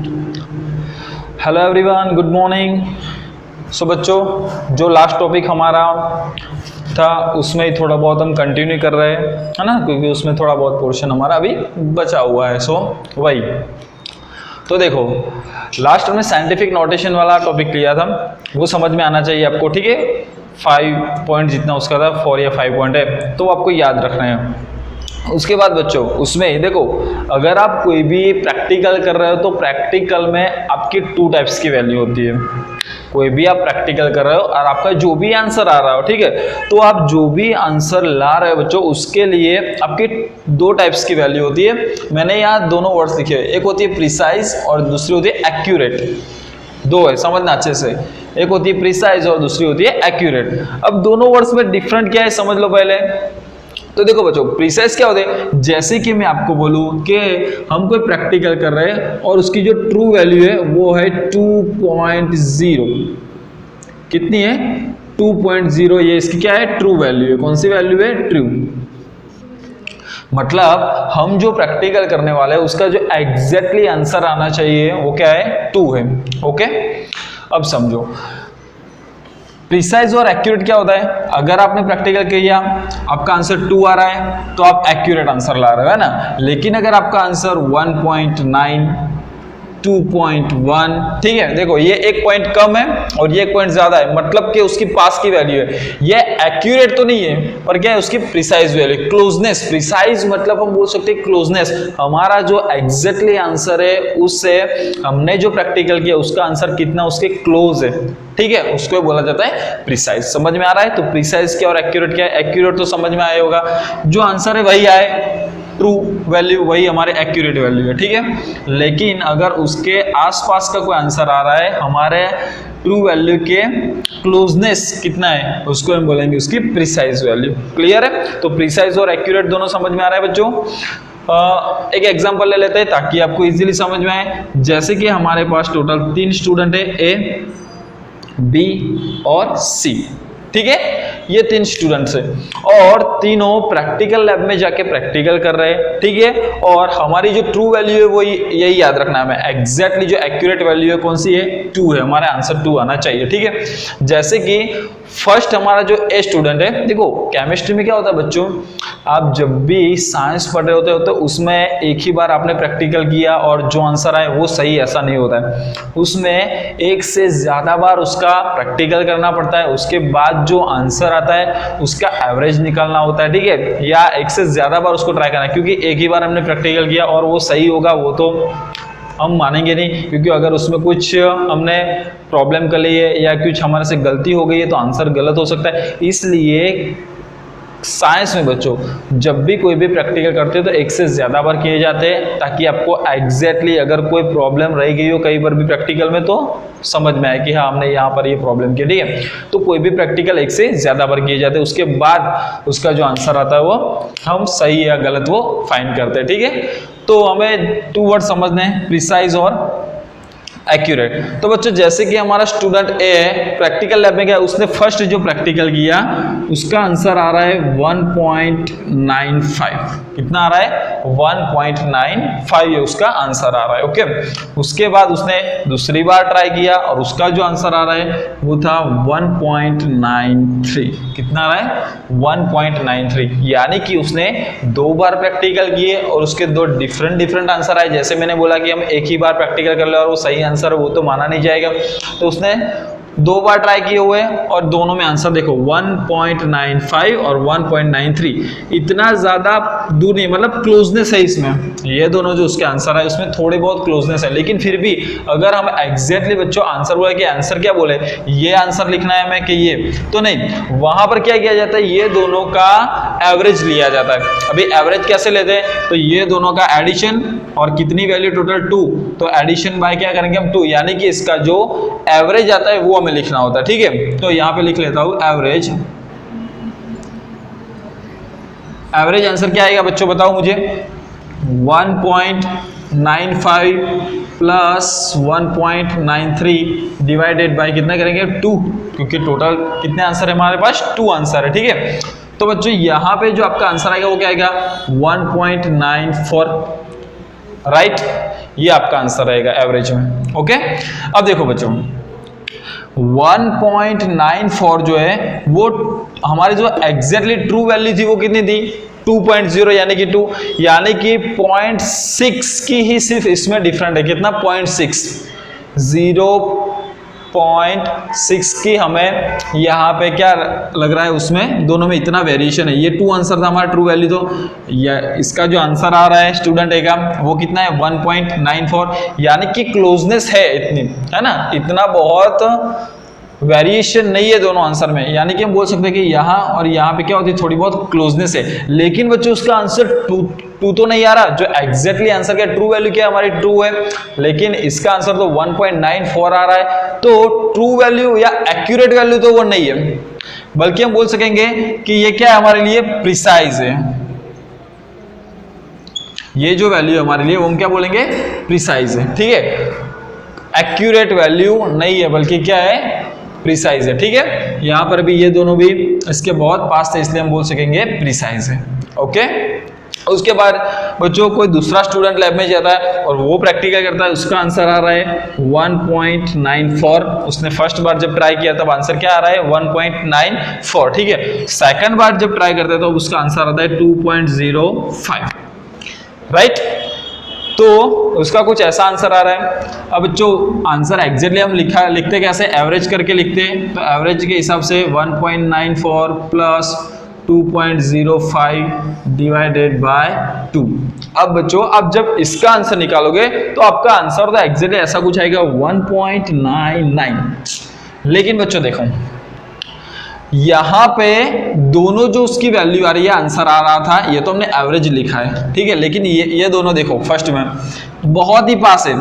Hello everyone, good morning. So बच्चों, जो last topic हमारा था उसमें ही थोड़ा बहुत हम कंटिन्यू कर रहे हैं, है ना, क्योंकि उसमें थोड़ा बहुत पोर्शन हमारा अभी बचा हुआ है। सो वही तो देखो, लास्ट में साइंटिफिक नोटेशन वाला टॉपिक लिया था, वो समझ में आना चाहिए आपको, ठीक है। 5 पॉइंट जितना उसका था, 4 या 5 पॉइंट है, तो आपको याद रखना है। उसके बाद बच्चों, उसमें देखो, अगर आप कोई भी प्रैक्टिकल कर रहे हो तो प्रैक्टिकल में आपकी 2 टाइप्स की वैल्यू होती है। कोई भी आप प्रैक्टिकल कर रहे हो और आपका जो भी आंसर आ रहा हो, ठीक है, तो आप जो भी आंसर ला रहे हो बच्चों, उसके लिए आपकी 2 टाइप्स की वैल्यू होती है। मैंने यहाँ दोनों वर्ड्स लिखे हैं, एक होती है प्रिसाइज और दूसरी होती है एक्यूरेट। 2 है, समझना अच्छे से। एक होती है प्रिसाइज और दूसरी होती है एक्यूरेट। अब दोनों वर्ड्स में डिफरेंट क्या है समझ लो पहले। तो देखो बच्चों, प्रिसाइज क्या होते हैं, जैसे कि मैं आपको बोलूं कि हम कोई प्रैक्टिकल कर रहे हैं और उसकी जो ट्रू वैल्यू है वो है 2.0। कितनी है? 2.0। ये इसकी क्या है? ट्रू वैल्यू है। कौन सी वैल्यू है? ट्रू। मतलब हम जो प्रैक्टिकल करने वाले हैं उसका जो एग्जैक्टली आंसर आना चाहिए वो क्या है? 2 है। ओके, अब समझो प्रिसाइज और एक्यूरेट क्या होता है। अगर आपने प्रैक्टिकल किया, आपका आंसर 2 आ रहा है तो आप एक्यूरेट आंसर ला रहे हो, है ना। लेकिन अगर आपका आंसर 1.9, 2.1, ठीक है, देखो ये 1 पॉइंट कम है और ये 1 पॉइंट ज्यादा है, मतलब कि उसकी पास की वैल्यू है। ये एक्यूरेट तो नहीं है, पर क्या है? उसकी प्रिसाइज वैल्यू, क्लोजनेस। प्रिसाइज मतलब हम बोल सकते हैं क्लोजनेस। हमारा जो एग्जैक्टली आंसर है उससे हमने जो प्रैक्टिकल किया उसका आंसर कितना उसके क्लोज है, ठीक है, उसको बोला जाता है प्रिसाइज। समझ में आ रहा है? तो प्रिसाइज क्या और एक्यूरेट क्या है? एक्यूरेट तो समझ में आया होगा, जो आंसर है वही आए, ट्रू वैल्यू वही हमारे एक्यूरेट वैल्यू है, ठीक है। लेकिन अगर उसके आसपास का कोई आंसर आ रहा है, हमारे ट्रू वैल्यू के क्लोजनेस कितना है उसको हम बोलेंगे उसकी प्रिसाइज वैल्यू। क्लियर है? तो प्रिसाइज और एक्यूरेट दोनों समझ में आ रहा है बच्चों। एक एग्जांपल ले लेते हैं ताकि आपको इजीली समझ में आए। जैसे कि हमारे पास टोटल 3 स्टूडेंट है, ए, बी और सी, ठीक है। ये 3 स्टूडेंट्स हैं और तीनों प्रैक्टिकल लैब में जाके प्रैक्टिकल कर रहे हैं, ठीक है। और हमारी जो ट्रू वैल्यू है वो यही याद रखना है हमें, एग्जैक्टली जो एक्यूरेट वैल्यू है कौन सी है? 2 है। हमारा आंसर 2 आना चाहिए, ठीक है। जैसे कि फर्स्ट हमारा जो ए स्टूडेंट है, देखो केमिस्ट्री में क्या होता है बच्चों, आप जब भी साइंस पढ़ रहे होते हो तो उसमें एक ही बार आपने प्रैक्टिकल किया और जो आंसर आए वो सही, ऐसा नहीं होता है। उसमें एक से ज्यादा बार उसका प्रैक्टिकल करना पड़ता है, उसके बाद जो आंसर आता है उसका एवरेज निकालना होता है, ठीक है, या एक से ज्यादा बार उसको ट्राई करना है। क्योंकि एक ही बार हमने प्रैक्टिकल किया और वो सही होगा वो तो हम मानेंगे नहीं, क्योंकि अगर उसमें कुछ हमने प्रॉब्लम कर ली है या कुछ हमारे से गलती हो गई है तो आंसर गलत हो सकता है। इसलिए साइंस में बच्चों जब भी कोई भी प्रैक्टिकल करते हो तो एक से ज्यादा बार किए जाते हैं, ताकि आपको एग्जैक्टली अगर कोई प्रॉब्लम रह गई हो कई बार भी प्रैक्टिकल में तो समझ में आए कि हाँ हमने यहाँ पर ये प्रॉब्लम की, ठीक है। तो कोई भी प्रैक्टिकल एक से ज्यादा बार किए जाते हैं, उसके बाद उसका जो आंसर आता है वो हम सही या गलत वो फाइंड करते हैं, ठीक है। तो हमें 2 वर्ड समझने हैं, प्रिसाइज और एक्यूरेट। तो बच्चों जैसे कि हमारा स्टूडेंट ए है, प्रैक्टिकल लैब में गया, उसने फर्स्ट जो प्रैक्टिकल किया उसका आंसर आ रहा है 1.95। कितना आ रहा है? 1.95 ये उसका आंसर आ रहा है, ओके। उसके बाद उसने दूसरी बार ट्राई किया और उसका जो आंसर आ रहा है वो था 1.93। कितना आ रहा है? 1.93। यानी कि उसने 2 बार प्रैक्टिकल किए और उसके 2 डिफरेंट आंसर आए। जैसे मैंने बोला कि हम एक ही बार प्रैक्टिकल कर ले और वो सही आंसर वो तो माना नहीं जाएगा, तो उसने 2 बार ट्राई किए हुए और दोनों में आंसर देखो 1.95 और 1.93। इतना ज्यादा दूर नहीं, मतलब क्लोजनेस है इसमें। ये दोनों जो उसके आंसर है उसमें थोड़े बहुत क्लोजनेस है, लेकिन फिर भी अगर हम एग्जैक्टली बच्चों आंसर बोले कि आंसर क्या बोले, ये आंसर लिखना है हमें कि ये, तो नहीं, वहां पर क्या किया जाता है, ये दोनों का एवरेज लिया जाता है। अभी एवरेज कैसे लेते हैं, तो ये दोनों का एडिशन और कितनी वैल्यू टोटल 2, तो एडिशन बाय क्या करेंगे हम 2, यानी कि इसका जो एवरेज आता है वो हमें लिखना होता है, ठीक है। तो यहां पे लिख लेता हूं एवरेज। एवरेज आंसर क्या आएगा बच्चों बताओ मुझे? 1.95 प्लस 1.93 डिवाइडेड बाय कितना करेंगे? 2, क्योंकि टोटल कितने आंसर है हमारे पास? 2 आंसर है, ठीक है। तो बच्चों यहां पे जो आपका आंसर आएगा वो क्या आएगा? 1.94, राइट। ये आपका आंसर रहेगा एवरेज में। ओके, अब देखो बच्चों 1.94 जो है वो हमारी जो एग्जैक्टली ट्रू वैल्यू थी वो कितनी थी 2.0 यानी कि 2, यानी कि 0.6 की ही सिर्फ इसमें डिफरेंट है। कितना 0.6, 0.6 की हमें यहाँ पे क्या लग रहा है, उसमें दोनों में इतना वेरिएशन है। ये 2 आंसर था हमारा ट्रू वैल्यू, तो इसका जो आंसर आ रहा है स्टूडेंट ए का वो कितना है 1.94, यानी कि क्लोजनेस है इतनी, है ना, इतना बहुत वेरिएशन नहीं है दोनों आंसर में। यानी कि हम बोल सकते हैं कि यहाँ और यहाँ पे क्या होती है थोड़ी बहुत क्लोजनेस है, लेकिन बच्चों उसका आंसर 2 तो नहीं आ रहा। जो एग्जैक्टली आंसर का ट्रू वैल्यू क्या है हमारी 2 है, लेकिन इसका आंसर तो 1.94 आ रहा है। तो ट्रू वैल्यू या एक्यूरेट वैल्यू तो वो नहीं है, बल्कि हम बोल सकेंगे कि ये क्या है हमारे लिए प्रिसाइज है। ये जो वैल्यू हमारे लिए वो हम क्या बोलेंगे प्रिसाइज है, ठीक है। एक्यूरेट वैल्यू नहीं है बल्कि क्या है प्रिसाइज है, ठीक है। यहां पर भी ये दोनों भी इसके बहुत पास थे, इसलिए हम बोल सकेंगे प्रिसाइज है। ओके, उसके बाद बच्चों कोई दूसरा स्टूडेंट लैब में जाता है और वो प्रैक्टिकल करता है, उसका आंसर आ रहा है 1.94। उसने फर्स्ट बार जब ट्राई किया तब आंसर क्या आ रहा है 1.94, ठीक है। सेकंड बार जब ट्राई करते हैं तो उसका आंसर आता है 2.05, राइट। तो उसका कुछ ऐसा आंसर आ रहा है। अब जो आंसर एग्जैक्टली हम लिखते कैसे, एवरेज करके लिखते हैं, तो एवरेज के हिसाब से 1.94 प्लस 2.05 डिवाइडेड बाय 2। अब बच्चों अब जब इसका आंसर निकालोगे तो आपका आंसर तो एग्जैक्टली ऐसा कुछ आएगा 1.99। लेकिन बच्चों देखो यहां पे दोनों जो उसकी वैल्यू आ रही है आंसर आ रहा था, ये तो हमने एवरेज लिखा है, ठीक है, लेकिन ये दोनों देखो फर्स्ट में बहुत ही पास है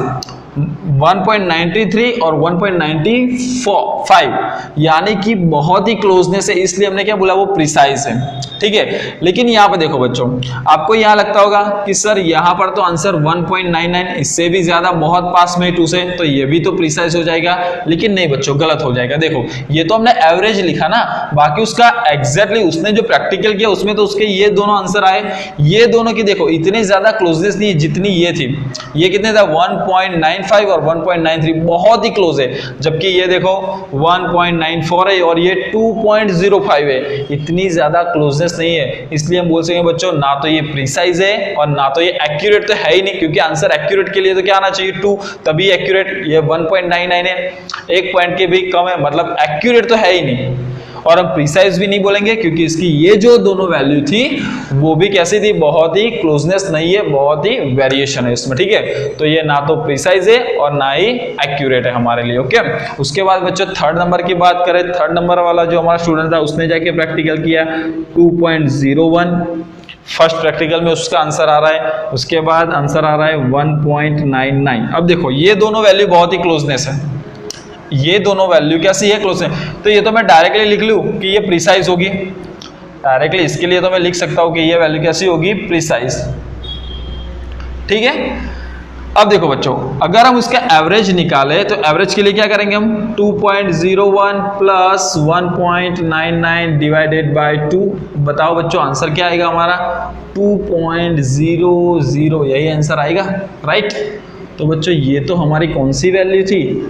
1.93 और 1.95, यानी कि बहुत ही क्लोजनेस है, इसलिए हमने क्या बोला वो प्रिसाइज है, ठीक है। लेकिन यहाँ पे देखो बच्चों आपको यहाँ लगता होगा कि सर यहाँ पर तो आंसर 1.99, इससे भी ज्यादा बहुत पास में 2 से, तो ये भी तो प्रिसाइज हो जाएगा। लेकिन नहीं बच्चों गलत हो जाएगा। देखो ये तो हमने एवरेज लिखा ना, बाकी उसका एग्जैक्टली उसने जो प्रैक्टिकल किया उसमें तो उसके ये दोनों आंसर आए। ये दोनों की देखो इतनी ज्यादा क्लोजनेस नहीं जितनी ये थी। ये कितने था 1.95 और 1.93, बहुत ही क्लोज है। जबकि ये देखो 1.94 है और ये 2.05 है, इतनी ज्यादा क्लोजनेस नहीं है। इसलिए हम बोल सकेंगे बच्चों ना तो ये प्रिसाइज है और ना तो ये एक्यूरेट तो है ही नहीं, क्योंकि आंसर एक्यूरेट के लिए तो क्या आना चाहिए 2, तभी एक्यूरेट। ये 1.99 है, 1 पॉइंट के भी कम है, मतलब एक्यूरेट तो है ही नहीं। और हम प्रिसाइज भी नहीं बोलेंगे क्योंकि इसकी ये जो दोनों वैल्यू थी वो भी कैसी थी, बहुत ही क्लोजनेस नहीं है, बहुत ही वेरिएशन है इसमें, ठीक है। तो ये ना तो प्रिसाइज है और ना ही एक्यूरेट है हमारे लिए। ओके, उसके बाद बच्चों थर्ड नंबर की बात करें, थर्ड नंबर वाला जो हमारा स्टूडेंट था उसने जाके प्रैक्टिकल किया 2.01, फर्स्ट प्रैक्टिकल में उसका आंसर आ रहा है, उसके बाद आंसर आ रहा है 1.99। अब देखो ये दोनों वैल्यू बहुत ही क्लोजनेस है, ये दोनों वैल्यू कैसी है क्लोज है, तो ये तो मैं डायरेक्टली लिख लूं कि ये प्रिसाइज होगी डायरेक्टली। इसके लिए तो मैं लिख सकता हूं कि ये वैल्यू कैसी होगी प्रिसाइज, ठीक है। अब देखो बच्चों अगर हम उसका एवरेज निकाले तो एवरेज के लिए क्या करेंगे हम 2.01 प्लस 1.99 डिवाइडेड बाय 2। बताओ बच्चों आंसर क्या आएगा हमारा 2.00, यही आंसर आएगा, राइट। तो बच्चों ये तो हमारी कौन सी वैल्यू थी,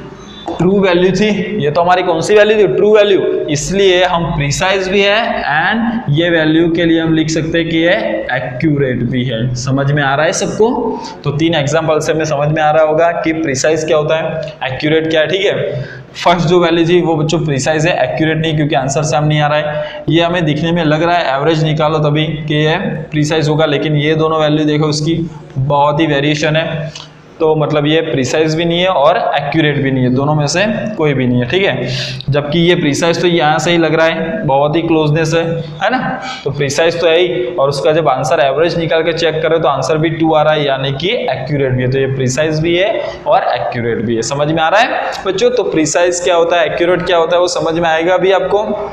ट्रू वैल्यू थी। ये तो हमारी कौन सी वैल्यू थी, ट्रू वैल्यू, इसलिए हम प्रिसाइज भी है एंड ये वैल्यू के लिए हम लिख सकते हैं कि ये एक्यूरेट भी है। समझ में आ रहा है सबको? तो 3 एग्जांपल से हमें समझ में आ रहा होगा कि प्रिसाइज क्या होता है, एक्यूरेट क्या है, ठीक है। फर्स्ट जो वैल्यू थी वो बच्चों प्रिसाइज है, एक्यूरेट नहीं, क्योंकि आंसर सामने नहीं आ रहा है। ये हमें दिखने में लग रहा है एवरेज निकालो तभी कि ये प्रिसाइज होगा, लेकिन ये दोनों वैल्यू देखो उसकी बहुत ही वेरिएशन है, तो मतलब ये प्रिसाइज भी नहीं है और एक्यूरेट भी नहीं है, दोनों में से कोई भी नहीं है, ठीक है। जबकि ये प्रिसाइज तो यहाँ से ही लग रहा है, बहुत ही क्लोजनेस है ना, तो प्रिसाइज तो है ही। और उसका जब आंसर एवरेज निकाल के चेक करें तो आंसर भी 2 आ रहा है, यानी कि एक्यूरेट भी है। तो ये प्रिसाइज भी है और एक्यूरेट भी है। समझ में आ रहा है बच्चों? तो प्रिसाइज क्या होता है, एक्यूरेट क्या होता है, वो समझ में आएगा भी आपको।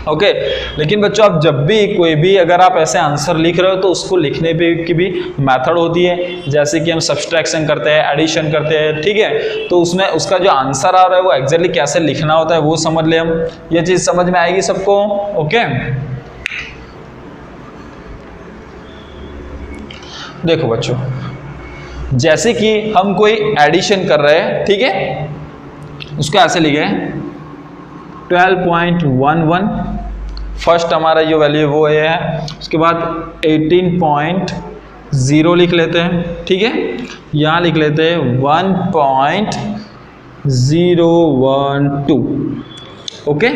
ओके लेकिन बच्चों आप जब भी कोई भी अगर आप ऐसे आंसर लिख रहे हो तो उसको लिखने पे की भी मेथड होती है, जैसे कि हम सब्सट्रैक्शन करते हैं, एडिशन करते हैं, ठीक है। तो उसमें उसका जो आंसर आ रहा है वो एग्जैक्टली कैसे लिखना होता है वो समझ ले हम, ये चीज समझ में आएगी सबको। ओके देखो बच्चों जैसे कि हम कोई एडिशन कर रहे हैं, ठीक है, उसको ऐसे लिखे 12.11, फर्स्ट हमारा जो वैल्यू वो ये है, उसके बाद 18.0 लिख लेते हैं, ठीक है, यहाँ लिख लेते हैं 1.012, ओके।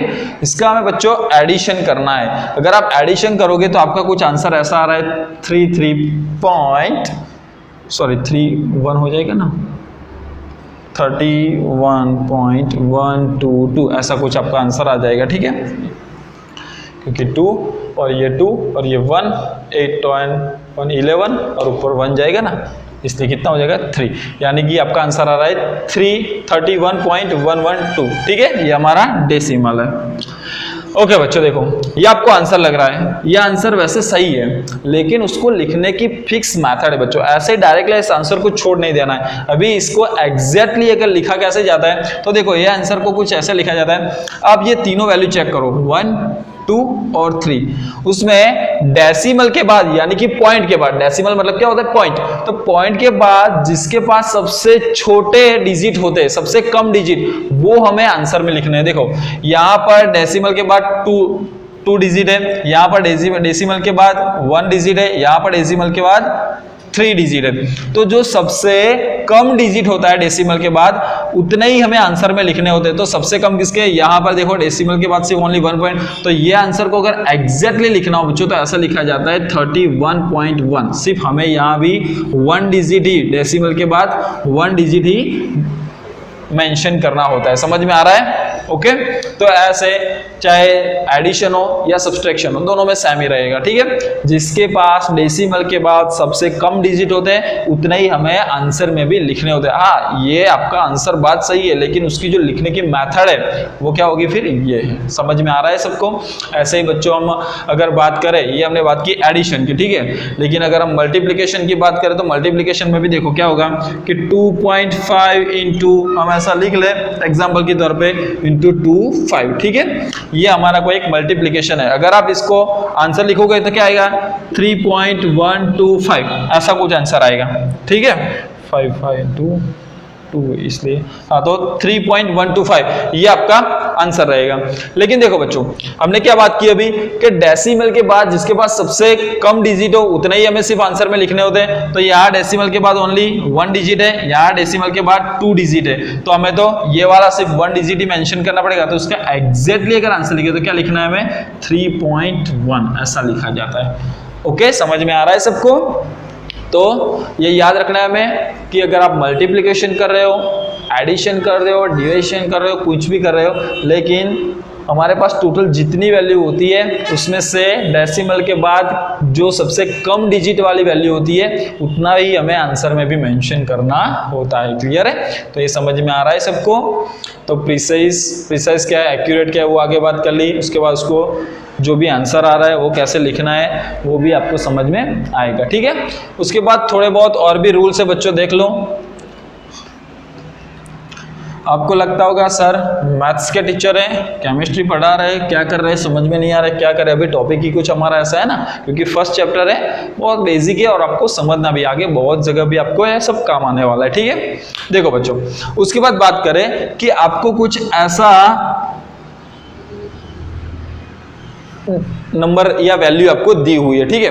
इसका हमें बच्चों एडिशन करना है। अगर आप एडिशन करोगे तो आपका कुछ आंसर ऐसा आ रहा है 31 हो जाएगा ना, 31.122 ऐसा कुछ आपका आंसर आ जाएगा, ठीक है, क्योंकि 2 और ये 2 और ये 1, 8.11 और ऊपर 1 जाएगा ना, इसलिए कितना हो जाएगा 3, यानी कि आपका आंसर आ रहा है 31.112, ठीक है, ये हमारा डेसिमल है। ओके बच्चों देखो, ये आपको आंसर लग रहा है, ये आंसर वैसे सही है, लेकिन उसको लिखने की फिक्स मेथड है बच्चों, ऐसे डायरेक्टली इस आंसर को छोड़ नहीं देना है। अभी इसको एग्जैक्टली अगर लिखा कैसे जाता है, तो देखो ये आंसर को कुछ ऐसे लिखा जाता है। आप ये तीनों वैल्यू चेक करो, 1, 2 और 3, उसमें डेसिमल के बाद यानी कि पॉइंट के बाद, डेसिमल मतलब क्या होता है पॉइंट, तो पॉइंट के बाद जिसके पास सबसे छोटे डिजिट होते हैं, सबसे कम डिजिट, वो हमें आंसर में लिखने हैं। देखो यहाँ पर डेसिमल के बाद 2 डिजिट है, यहाँ पर डेसिमल के बाद 1 डिजिट है, यहाँ पर डेसिमल के बाद 3 डिजिट है, तो जो सबसे कम डिजिट होता है डेसिमल के बाद उतने ही हमें आंसर में लिखने होते हैं। तो सबसे कम किसके, यहाँ पर देखो डेसिमल के बाद सिर्फ ओनली 1 पॉइंट, तो ये आंसर को अगर एग्जैक्टली लिखना हो बच्चों तो ऐसा लिखा जाता है 31.1, सिर्फ हमें यहाँ भी 1 डिजिट ही, डेसिमल के बाद 1 डिजिट ही मेंशन करना होता है। समझ में आ रहा है? ओके, तो ऐसे चाहे एडिशन हो या सब्सट्रैक्शन हो, दोनों में सेम ही रहेगा, ठीक है। जिसके पास डेसिमल के बाद सबसे कम डिजिट होते हैं उतने ही हमें आंसर में भी लिखने होते हैं। हाँ, ये आपका आंसर बात सही है, लेकिन उसकी जो लिखने की मेथड है वो क्या होगी फिर, ये है। समझ में आ रहा है सबको? ऐसे ही बच्चों हम अगर बात करें, ये हमने बात की एडिशन की, ठीक है, लेकिन अगर हम मल्टीप्लीकेशन की बात करें तो मल्टीप्लीकेशन में भी देखो क्या होगा कि 2.5 इंटू, हम ऐसा लिख ले एग्जाम्पल के तौर पे, इंटू 2 5, ठीक है, ये हमारा कोई एक मल्टीप्लीकेशन है। अगर आप इसको आंसर लिखोगे तो क्या आएगा 3.125, ऐसा कुछ आंसर आएगा, ठीक है, 5 2 इसलिए, हाँ, तो 3.125 ये आपका आंसर रहेगा। लेकिन देखो बच्चों, हमने क्या बात की अभी कि डेसिमल के बाद जिसके पास सबसे कम डिजिट हो उतने ही हमें सिर्फ आंसर में लिखने होते हैं। तो यहाँ डेसिमल के बाद ओनली 1 डिजिट है, यहाँ डेसिमल के बाद 2 डिजिट है, तो हमें तो ये वाला सिर्फ 1 डिजिट ही मेंशन करना पड़ेगा। तो उसका एग्जैक्टली अगर आंसर लिखे तो क्या लिखना है हमें, 3.1 ऐसा लिखा जाता है। ओके, समझ में आ रहा है सबको? तो ये याद रखना है हमें कि अगर आप मल्टीप्लिकेशन कर रहे हो, एडिशन कर रहे हो, डिविजन कर रहे हो, कुछ भी कर रहे हो, लेकिन हमारे पास टोटल जितनी वैल्यू होती है उसमें से डेसिमल के बाद जो सबसे कम डिजिट वाली वैल्यू होती है उतना ही हमें आंसर में भी मेंशन करना होता है। क्लियर है? तो ये समझ में आ रहा है सबको? तो प्रिसाइज क्या है, एक्यूरेट क्या है, वो आगे बात कर ली। उसके बाद उसको जो भी आंसर आ रहा है वो कैसे लिखना है वो भी आपको समझ में आएगा, ठीक है। उसके बाद थोड़े बहुत और भी रूल्स है बच्चों, देख लो। आपको लगता होगा सर मैथ्स के टीचर हैं, केमिस्ट्री पढ़ा रहे हैं, क्या कर रहे हैं, समझ में नहीं आ रहा है, क्या करें। अभी टॉपिक ही कुछ हमारा ऐसा है ना, क्योंकि फर्स्ट चैप्टर है, बहुत बेसिक है और आपको समझना भी, आगे बहुत जगह भी आपको यह सब काम आने वाला है, ठीक है। देखो बच्चों, उसके बाद बात करें कि आपको कुछ ऐसा नंबर या वैल्यू आपको दी हुई है, ठीक है,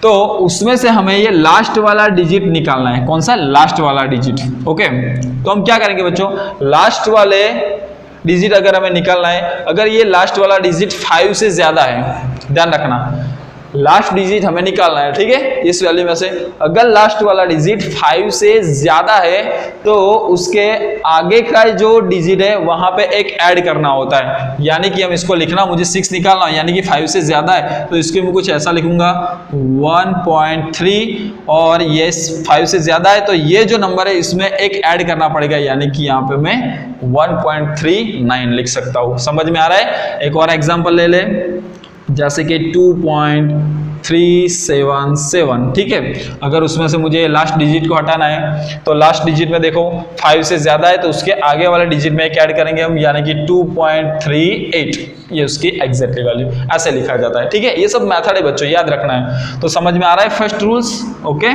तो उसमें से हमें ये लास्ट वाला डिजिट निकालना है। कौन सा? लास्ट वाला डिजिट। ओके, तो हम क्या करेंगे बच्चों, लास्ट वाले डिजिट अगर हमें निकालना है, अगर ये लास्ट वाला डिजिट 5 से ज्यादा है, ध्यान रखना, लास्ट डिजिट हमें निकालना है, ठीक है, इस वैल्यू में से। अगर लास्ट वाला डिजिट 5 से ज्यादा है तो उसके आगे का जो डिजिट है वहां पे एक ऐड करना होता है। यानी कि हम इसको लिखना, मुझे 6 निकालना है, यानी कि 5 से ज्यादा है तो इसको मैं कुछ ऐसा लिखूंगा 1.3, और ये 5 से ज्यादा है तो ये जो नंबर है इसमें एक ऐड करना पड़ेगा, यानी कि यहाँ पे मैं 1.39 लिख सकता हूँ। समझ में आ रहा है? एक और एग्जाम्पल ले ले, जैसे कि 2.377, ठीक है। अगर उसमें से मुझे लास्ट डिजिट को हटाना है तो लास्ट डिजिट में देखो 5 से ज्यादा है तो उसके आगे वाले डिजिट में एक ऐड करेंगे हम, यानी कि 2.38, ये उसकी एग्जैक्टली वैल्यू, ऐसे लिखा जाता है, ठीक है। ये सब मेथड है बच्चों, याद रखना है। तो समझ में आ रहा है फर्स्ट रूल्स? ओके,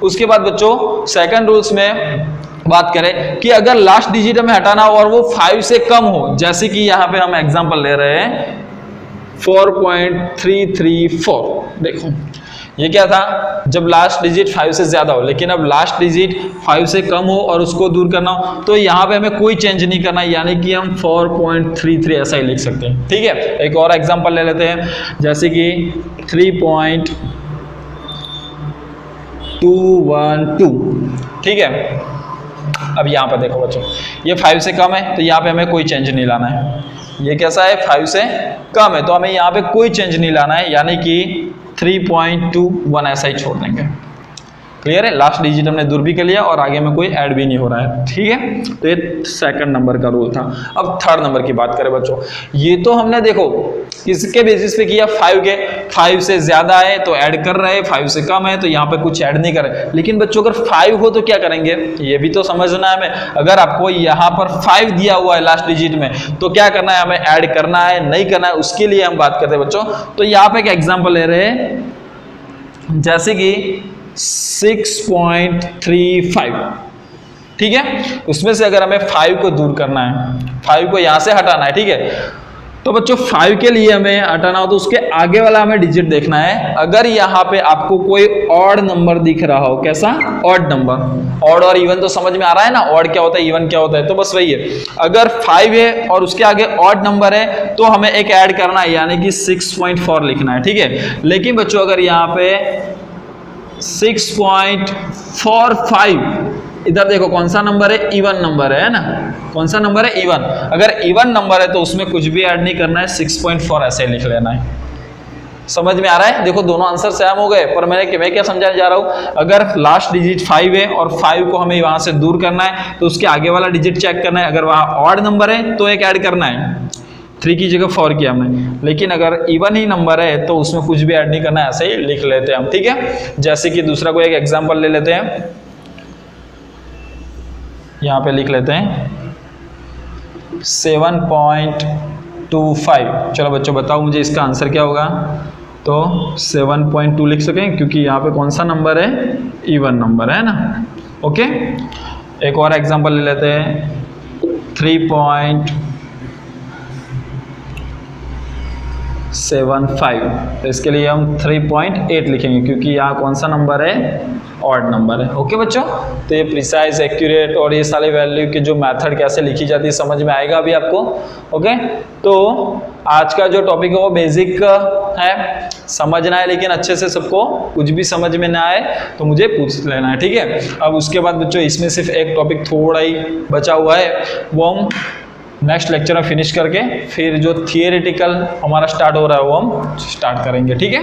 उसके बाद बच्चों सेकंड रूल्स में बात करें कि अगर लास्ट डिजिट हमें हटाना हो और वो 5 से कम हो, जैसे कि यहाँ पे हम एग्जांपल ले रहे हैं 4.334। देखो ये क्या था, जब लास्ट डिजिट 5 से ज्यादा हो, लेकिन अब लास्ट डिजिट 5 से कम हो और उसको दूर करना हो तो यहाँ पे हमें कोई चेंज नहीं करना, यानी कि हम 4.33 ऐसा ही लिख सकते हैं। ठीक है, एक और एग्जांपल ले लेते हैं, जैसे कि 3.212। ठीक है, अब यहाँ पर देखो बच्चों, ये 5 से कम है तो यहाँ पे हमें कोई चेंज नहीं लाना है। ये कैसा है, 5 से कम है तो हमें यहाँ पे कोई चेंज नहीं लाना है, यानी कि 3.21 ऐसा ही छोड़ देंगे। क्लियर है, लास्ट डिजिट हमने दूर भी कर लिया और आगे में कोई ऐड भी नहीं हो रहा है। ठीक है, तो ये सेकंड नंबर का रूल था। अब थर्ड नंबर की बात करें बच्चों, ये तो हमने देखो किसके बेसिस पे किया, 5 के, 5 से ज्यादा है तो ऐड कर रहे हैं, 5 से कम है तो यहाँ पे कुछ ऐड नहीं कर रहे। लेकिन बच्चों अगर 5 हो तो क्या करेंगे, ये भी तो समझना है हमें। अगर आपको यहाँ पर 5 दिया हुआ है लास्ट डिजिट में तो क्या करना है, हमें ऐड करना है नहीं करना है, उसके लिए हम बात करते हैं बच्चों। तो यहाँ पे एक एग्जाम्पल ले रहे हैं, जैसे कि 6.35। ठीक है, उसमें से अगर हमें 5 को दूर करना है, 5 को यहां से हटाना है। ठीक है, तो बच्चों 5 के लिए हमें हटाना हो तो उसके आगे वाला हमें डिजिट देखना है। अगर यहाँ पे आपको कोई ऑड नंबर दिख रहा हो, कैसा ऑड नंबर, ऑड और इवन तो समझ में आ रहा है ना, ऑड क्या होता है इवन क्या होता है, तो बस वही है। अगर 5 है और उसके आगे ऑड नंबर है तो हमें एक ऐड करना है, यानी कि 6.4 लिखना है। ठीक है, लेकिन बच्चों अगर यहाँ पे 6.45, इधर देखो कौन सा नंबर है, इवन नंबर है ना, कौन सा नंबर है, इवन। अगर इवन नंबर है तो उसमें कुछ भी ऐड नहीं करना है, 6.4 ऐसे लिख लेना है। समझ में आ रहा है, देखो दोनों आंसर सेम हो गए, पर मैं क्या समझाने जा रहा हूं, अगर लास्ट डिजिट 5 है और 5 को हमें वहां से दूर करना है तो उसके आगे वाला डिजिट चेक करना है, अगर वहां ऑड नंबर है तो एक ऐड करना है, 3 की जगह 4 किया हमने। लेकिन अगर इवन ही नंबर है तो उसमें कुछ भी ऐड नहीं करना है, ऐसे ही लिख लेते हैं हम। ठीक है, जैसे कि दूसरा कोई एक एग्जांपल ले लेते हैं, यहाँ पे लिख लेते हैं 7.25। चलो बच्चों बताओ मुझे इसका आंसर क्या होगा, तो 7.2 लिख सकें क्योंकि यहाँ पे कौन सा नंबर है, इवन नंबर है ना। ओके, एक और एग्जांपल ले लेते हैं 3.75। तो इसके लिए हम 3.8 लिखेंगे क्योंकि यहाँ कौन सा नंबर है, ऑड नंबर है। ओके बच्चों, तो ये प्रिसाइज, एक्यूरेट और ये सारे वैल्यू के जो मेथड कैसे लिखी जाती है समझ में आएगा अभी आपको। ओके, तो आज का जो टॉपिक है वो बेसिक है, समझना है, लेकिन अच्छे से सबको कुछ भी समझ में ना आए तो मुझे पूछ लेना है। ठीक है, अब उसके बाद बच्चों इसमें सिर्फ एक टॉपिक थोड़ा ही बचा हुआ है, वो हम नेक्स्ट लेक्चर में फिनिश करके फिर जो थियरेटिकल हमारा स्टार्ट हो रहा है वो हम स्टार्ट करेंगे। ठीक है।